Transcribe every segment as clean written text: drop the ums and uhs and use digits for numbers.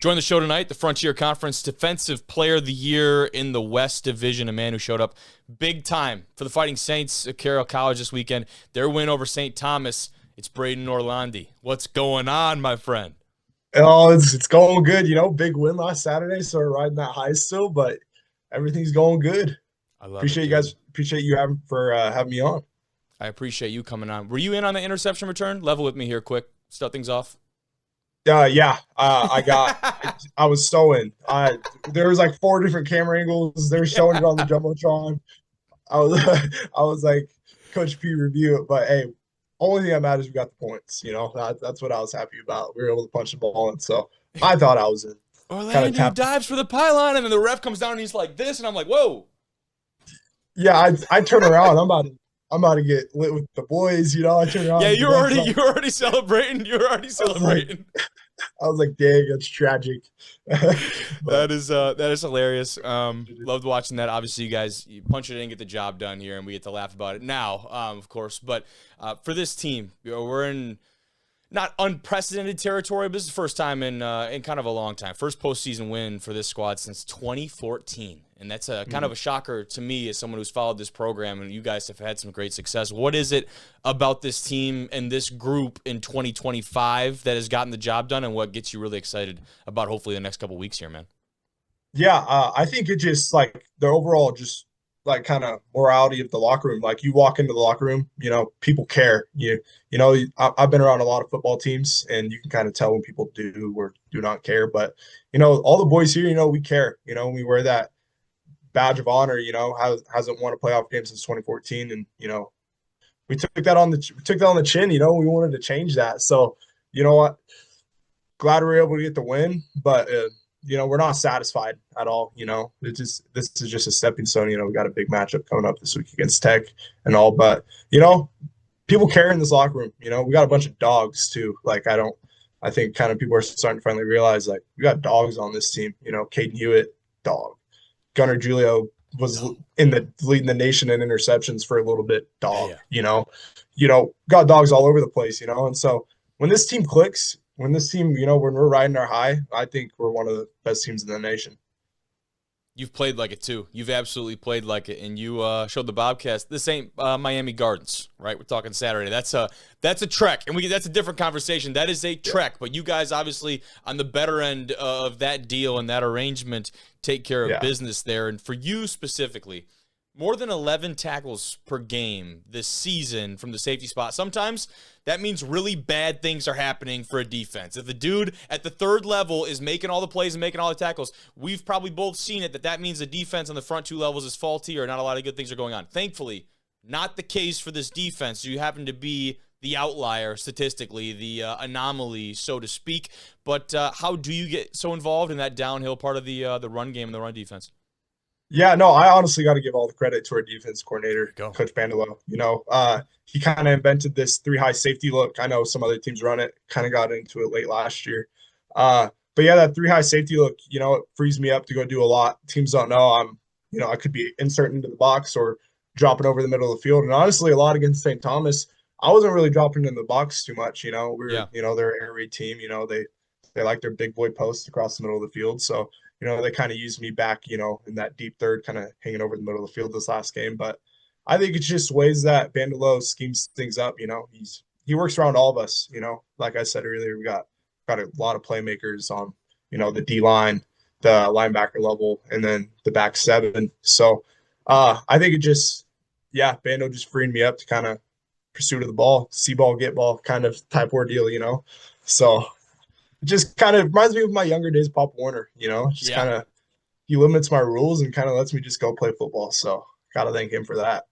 Join the show tonight, the Frontier Conference Defensive Player of the Year in the West Division, a man who showed up big time for the Fighting Saints at Carroll College this weekend. Their win over St. Thomas. It's Braeden Orlandi. What's going on, my friend? Oh, it's going good. Big win last Saturday, so we're riding that high still, but everything's going good. I love it, Appreciate you dude. guys. Appreciate you having me on. I appreciate you coming on. Were you in on the interception return? Level with me here quick. Start things off. Yeah. I was so in. There was like four different camera angles. They're showing it on the jumbotron. I was I was like, Coach P, review it, but hey, only thing that matters we got the points. That's what I was happy about. We were able to punch the ball in, so I thought I was in. Kind of Orlandi tapped. dives for the pylon, and then the ref comes down and he's like this, and I'm like, whoa. Yeah, I turn around. I'm about to get lit with the boys. I turn around. Yeah, you're already celebrating. You're already celebrating. I was like, dang, that's tragic. That is hilarious. Loved watching that. Obviously, you guys punch it in, get the job done here, and we get to laugh about it now, of course. But for this team, we're in not unprecedented territory, but this is the first time in kind of a long time. First postseason win for this squad since 2014. And that's a kind of a shocker to me as someone who's followed this program, and you guys have had some great success. What is it about this team and this group in 2025 that has gotten the job done, and what gets you really excited about hopefully the next couple weeks here, man? Yeah, I think it just like the overall just like kind of morality of the locker room. Like you walk into the locker room, people care. I've been around a lot of football teams, and you can kind of tell when people do or do not care. But all the boys here, we care. We wear that badge of honor. Hasn't won a playoff game since 2014, and we took that on the chin. We wanted to change that. So you know what? Glad we were able to get the win, but we're not satisfied at all. This is just a stepping stone. We got a big matchup coming up this week against Tech and all, but people care in this locker room. We got a bunch of dogs too. I think kind of people are starting to finally realize like we got dogs on this team. Caden Hewitt, dog. Gunnar Julio was leading the nation in interceptions for a little bit, dog. Yeah. Got dogs all over the place. And so when this team clicks, when we're riding our high, I think we're one of the best teams in the nation. You've played like it too. You've absolutely played like it, and you showed the Bobcats. This ain't Miami Gardens, right? We're talking Saturday. That's a trek, and that's a different conversation. That is a trek, but you guys obviously on the better end of that deal and that arrangement take care of business there. And for you specifically, more than 11 tackles per game this season from the safety spot. Sometimes that means really bad things are happening for a defense. If the dude at the third level is making all the plays and making all the tackles, we've probably both seen it that means the defense on the front two levels is faulty or not a lot of good things are going on. Thankfully, not the case for this defense. You happen to be the outlier statistically, the anomaly, so to speak. But how do you get so involved in that downhill part of the run game and the run defense? Yeah, no, I honestly got to give all the credit to our defense coordinator, Go. Coach Bandelo. He kind of invented this three high safety look. I know some other teams run it, kind of got into it late last year. But yeah, that three high safety look, it frees me up to go do a lot. Teams don't know I could be inserting into the box or dropping over the middle of the field. And honestly, a lot against St. Thomas, I wasn't really dropping in the box too much. They're an air raid team. They like their big boy posts across the middle of the field. So, they kind of used me back, in that deep third, kind of hanging over the middle of the field this last game. But I think it's just ways that Bandelo schemes things up. He works around all of us. Like I said earlier, we got a lot of playmakers on, the D line, the linebacker level, and then the back seven. So I think it just, Bando just freeing me up to kind of pursuit of the ball, see ball, get ball kind of type ordeal. So it just kind of reminds me of my younger days, Pop Warner, kind of, he limits my rules and kind of lets me just go play football. So got to thank him for that.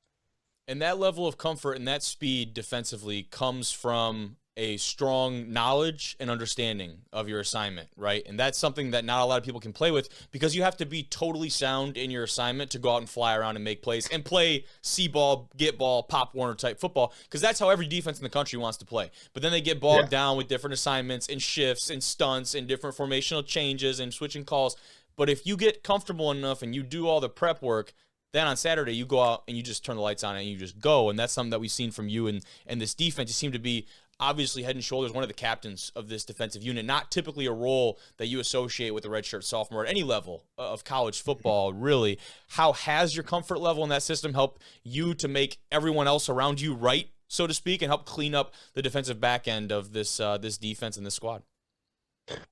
And that level of comfort and that speed defensively comes from a strong knowledge and understanding of your assignment, right? And that's something that not a lot of people can play with because you have to be totally sound in your assignment to go out and fly around and make plays and play see ball, get ball, Pop Warner type football because that's how every defense in the country wants to play. But then they get bogged down with different assignments and shifts and stunts and different formational changes and switching calls. But if you get comfortable enough and you do all the prep work, then on Saturday, you go out and you just turn the lights on and you just go. And that's something that we've seen from you and this defense. You seem to be obviously head and shoulders one of the captains of this defensive unit, not typically a role that you associate with a redshirt sophomore at any level of college football, really. How has your comfort level in that system helped you to make everyone else around you right, so to speak, and help clean up the defensive back end of this this defense and this squad?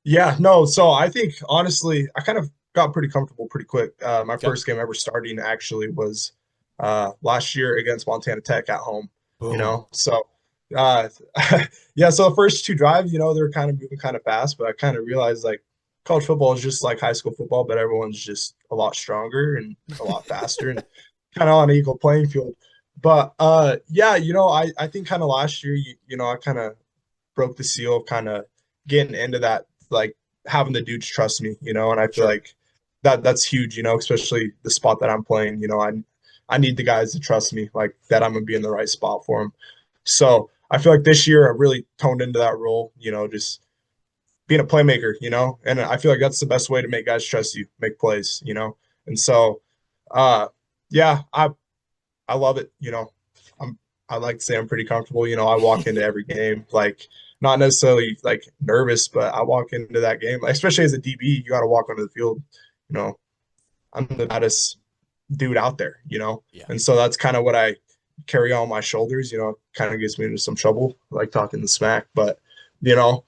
Yeah, no. So I think honestly, I kind of got pretty comfortable pretty quick. My Okay. first game ever starting actually was last year against Montana Tech at home. You Boom. know, so uh, yeah. So the first two drives, they were kind of moving kind of fast, but I kind of realized like college football is just like high school football, but everyone's just a lot stronger and a lot faster and kind of on an equal playing field. But yeah, I think kind of last year, I kind of broke the seal of kind of getting into that, like having the dudes trust me, and I feel Sure. like that's huge, especially the spot that I'm playing. I need the guys to trust me, like that I'm gonna be in the right spot for them. So I feel like this year I really toned into that role, just being a playmaker, and I feel like that's the best way to make guys trust you, make plays, and so uh yeah, I love it. I like to say I'm pretty comfortable. I walk into every game like not necessarily like nervous, but I walk into that game, especially as a DB, you got to walk onto the field. You know, I'm the baddest dude out there. Yeah. And so that's kind of what I carry on my shoulders. Kind of gets me into some trouble, like talking the smack, but you know,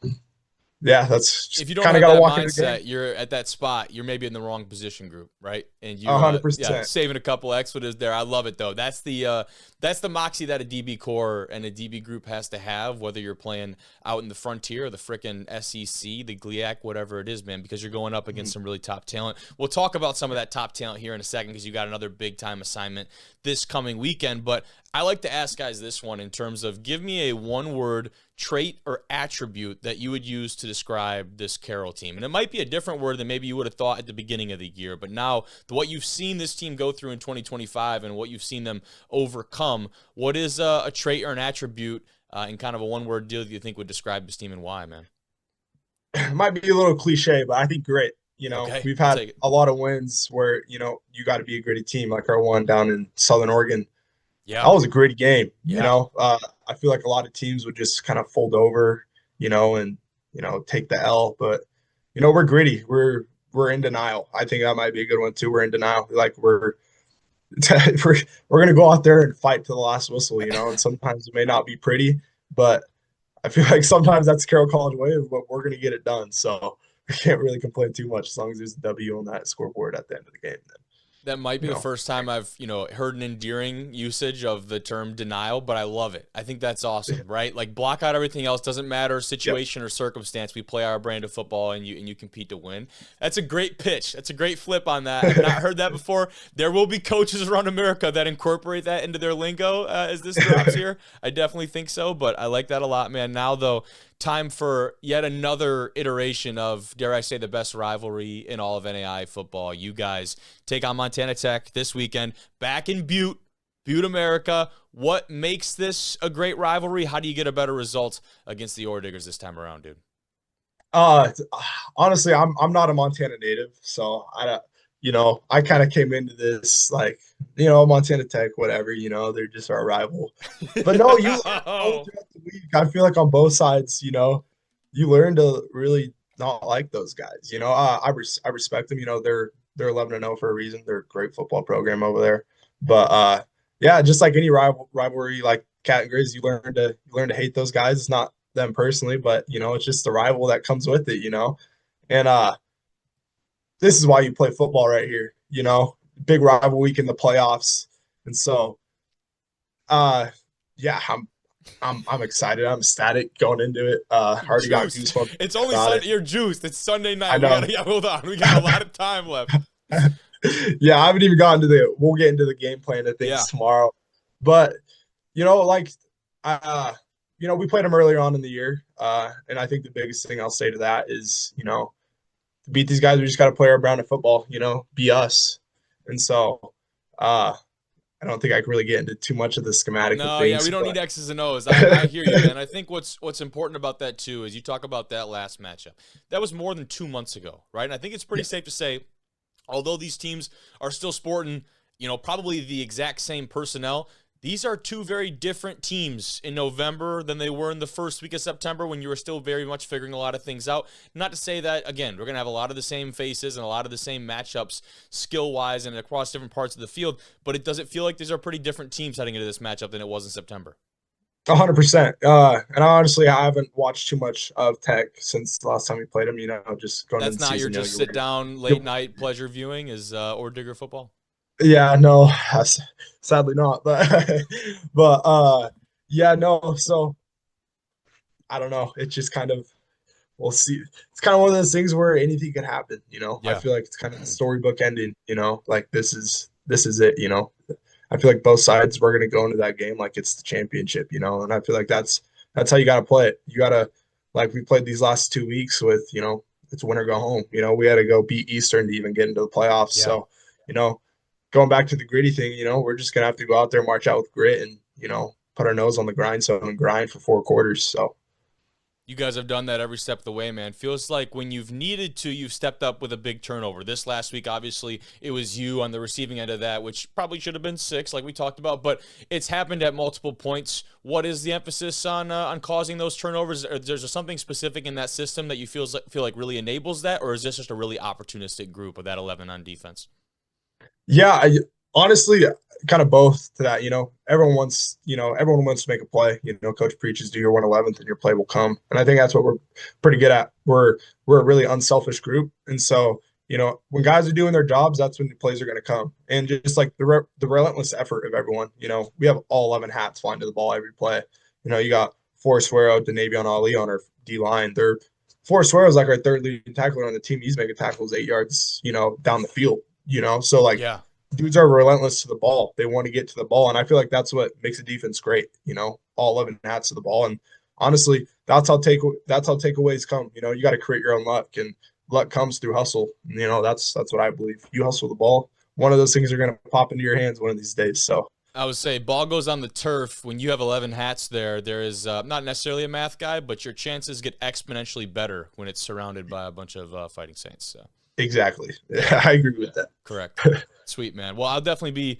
yeah, that's If you don't kind of have got to that walk into the game. mindset, you're at that spot, you're maybe in the wrong position group, right? And A you, hundred yeah, percent. saving a couple expletives there. I love it though. That's the moxie that a DB core and a DB group has to have, whether you're playing out in the frontier or the frickin' SEC, the GLIAC, whatever it is, man, because you're going up against some really top talent. We'll talk about some of that top talent here in a second because you got another big time assignment this coming weekend. But I like to ask guys this one in terms of give me a one-word trait or attribute that you would use to describe this Carroll team. And it might be a different word than maybe you would have thought at the beginning of the year, but now what you've seen this team go through in 2025 and what you've seen them overcome, what is a trait or an attribute in kind of a one-word deal that you think would describe this team and why, man? It might be a little cliche, but I think grit. Okay, We've I'll had take it. a lot of wins where, you got to be a gritty team, like our one down in Southern Oregon. Yeah, That was a gritty game. yeah. I feel like a lot of teams would just kind of fold over, and take the L. But we're gritty. We're in denial. I think that might be a good one too. We're in denial. Like we're gonna go out there and fight to the last whistle. And sometimes it may not be pretty, but I feel like sometimes that's Carroll College way, but we're gonna get it done. So we can't really complain too much as long as there's a W on that scoreboard at the end of the game. Then That might be you the know. first time I've, heard an endearing usage of the term denial, but I love it. I think that's awesome, right? Like block out everything else, doesn't matter Yep. situation or circumstance. We play our brand of football and you compete to win. That's a great pitch. That's a great flip on that. I've not heard that before. There will be coaches around America that incorporate that into their lingo as this drops here. I definitely think so, but I like that a lot, man. Now though, time for yet another iteration of, dare I say, the best rivalry in all of NAIA football. You guys take on Montana Tech this weekend, back in Butte, America. What makes this a great rivalry? How do you get a better result against the Ore Diggers this time around, dude? Uh, Honestly, I'm not a Montana native, so I kind of came into this like, Montana Tech, whatever, they're just our rival. But no, you learn all throughout the week. I feel like on both sides, you learn to really not like those guys. I respect them. They're 11-0 for a reason. They're a great football program over there. But yeah, just like any rivalry, like Cat and Grizz, you learn to hate those guys. It's not them personally, but it's just the rival that comes with it. And this is why you play football right here. Big rival week in the playoffs, and so yeah, I'm excited. I'm ecstatic going into it. You're Already got juiced. goosebumps It's only about it. Sunday. You're juiced. It's Sunday I night. We know. gotta hold on. We got a lot of time left. Yeah, I haven't even gotten to we'll get into the game plan of Yeah. things tomorrow. But, like, we played them earlier on in the year. And I think the biggest thing I'll say to that is, to beat these guys, we just got to play our brand of football, be us. And so, I don't think I can really get into too much of the schematic of No, yeah, things, we don't but need X's and O's. I hear you, man. I think what's important about that too is you talk about that last matchup. That was more than 2 months ago, right? And I think it's pretty safe to say, although these teams are still sporting, probably the exact same personnel, these are two very different teams in November than they were in the first week of September when you were still very much figuring a lot of things out. Not to say that, again, we're going to have a lot of the same faces and a lot of the same matchups skill-wise and across different parts of the field, but it doesn't feel like these are pretty different teams heading into this matchup than it was in September. 100%. And honestly, I haven't watched too much of Tech since the last time we played them. Just going. That's into the not season, your just sit down late night pleasure viewing is or Digger football. Yeah, no, sadly not. Yeah, no. So I don't know. It's just kind of we'll see. It's kind of one of those things where anything can happen. Yeah. I feel like it's kind of the storybook ending. Like this is it. I feel like both sides we're gonna go into that game like it's the championship. And I feel like that's how you gotta play it. You gotta like we played these last 2 weeks with it's win or go home. We had to go beat Eastern to even get into the playoffs. Yeah. So going back to the gritty thing, we're just gonna have to go out there, march out with grit, and put our nose on the grindstone and grind for 4 quarters. So you guys have done that every step of the way, man. Feels like when you've needed to, you've stepped up with a big turnover. This last week, obviously, it was you on the receiving end of that, which probably should have been 6, like we talked about, but it's happened at multiple points. What is the emphasis on causing those turnovers? Is there something specific in that system that you feel like really enables that, or is this just a really opportunistic group of that 11 on defense? Yeah, honestly, kind of both to that. Everyone wants to make a play. Coach preaches, do your 111th and your play will come. And I think that's what we're pretty good at. We're a really unselfish group. And so, when guys are doing their jobs, that's when the plays are going to come. And just like the relentless effort of everyone, we have all 11 hats flying to the ball every play. You got Forrest Suero, Denavion Ali on our D-line. Forrest Suero is like our third leading tackler on the team. He's making tackles 8 yards, down the field. So like yeah. Dudes are relentless to the ball. They want to get to the ball. And I feel like that's what makes a defense great, all 11 hats to the ball. And honestly, that's how takeaways come. You got to create your own luck, and luck comes through hustle. That's what I believe. You hustle the ball, one of those things are going to pop into your hands one of these days. So I would say ball goes on the turf. When you have 11 hats there is not necessarily a math guy, but your chances get exponentially better when it's surrounded by a bunch of Fighting Saints. So. Exactly. I agree with that. Correct. Sweet, man. Well, I'll definitely be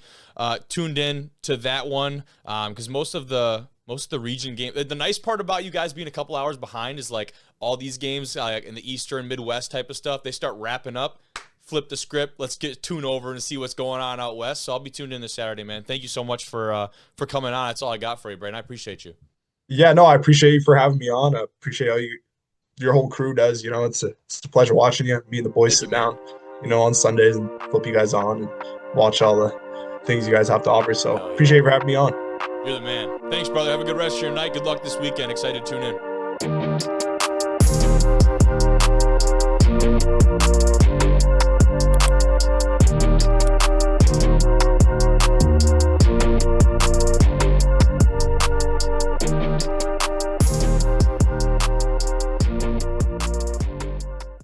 tuned in to that one because most of the region game. The nice part about you guys being a couple hours behind is like all these games in the Eastern, Midwest type of stuff. They start wrapping up. Flip the script. Let's tune over and see what's going on out west. So I'll be tuned in this Saturday, man. Thank you so much for coming on. That's all I got for you, Braeden. I appreciate you. Yeah, no, I appreciate you for having me on. I appreciate all your whole crew does. It's a pleasure watching you. Me and the boys sit down, on Sundays and flip you guys on and watch all the things you guys have to offer. So appreciate you for having me on. You're the man. Thanks, brother. Have a good rest of your night. Good luck this weekend. Excited to tune in.